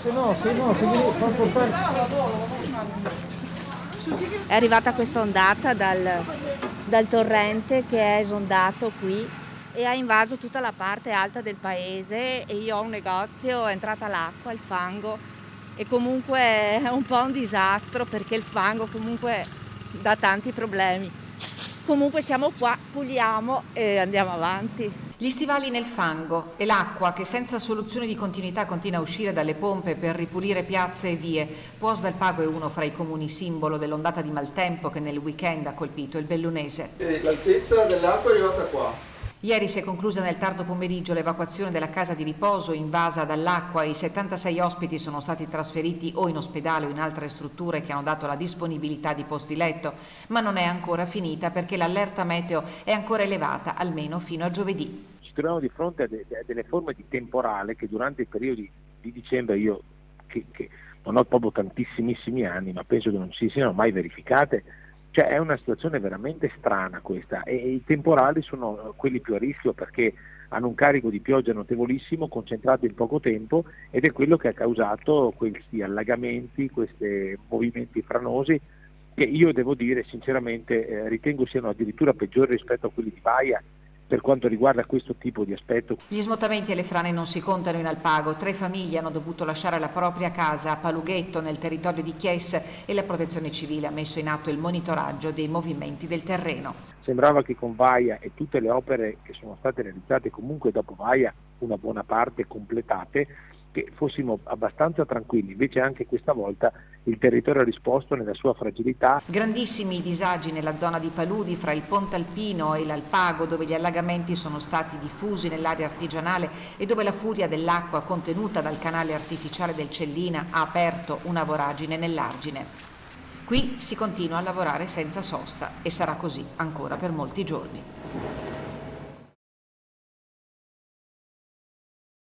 se vieni fa portare. È arrivata questa ondata dal torrente che è esondato qui e ha invaso tutta la parte alta del paese e io ho un negozio, è entrata l'acqua, il fango e comunque è un po' un disastro perché il fango comunque dà tanti problemi. Comunque siamo qua, puliamo e andiamo avanti. Gli stivali nel fango e l'acqua che senza soluzione di continuità continua a uscire dalle pompe per ripulire piazze e vie. Puos del Pago è uno fra i comuni simbolo dell'ondata di maltempo che nel weekend ha colpito il bellunese. L'altezza dell'acqua è arrivata qua. Ieri si è conclusa nel tardo pomeriggio l'evacuazione della casa di riposo invasa dall'acqua. I 76 ospiti sono stati trasferiti o in ospedale o in altre strutture che hanno dato la disponibilità di posti letto, ma non è ancora finita perché l'allerta meteo è ancora elevata almeno fino a giovedì. Ci troviamo di fronte a delle forme di temporale che durante i periodi di dicembre io che non ho proprio tantissimissimi anni, ma penso che non si siano mai verificate. Cioè è una situazione veramente strana questa e i temporali sono quelli più a rischio perché hanno un carico di pioggia notevolissimo concentrato in poco tempo ed è quello che ha causato questi allagamenti, questi movimenti franosi che io devo dire sinceramente ritengo siano addirittura peggiori rispetto a quelli di Baia per quanto riguarda questo tipo di aspetto. Gli smottamenti e le frane non si contano in Alpago. 3 famiglie hanno dovuto lasciare la propria casa a Palughetto nel territorio di Chies e la Protezione Civile ha messo in atto il monitoraggio dei movimenti del terreno. Sembrava che con Baia e tutte le opere che sono state realizzate comunque dopo Baia, una buona parte completate, che fossimo abbastanza tranquilli, invece anche questa volta il territorio ha risposto nella sua fragilità. Grandissimi i disagi nella zona di Paludi fra il Ponte Alpino e l'Alpago, dove gli allagamenti sono stati diffusi nell'area artigianale e dove la furia dell'acqua contenuta dal canale artificiale del Cellina ha aperto una voragine nell'argine. Qui si continua a lavorare senza sosta e sarà così ancora per molti giorni.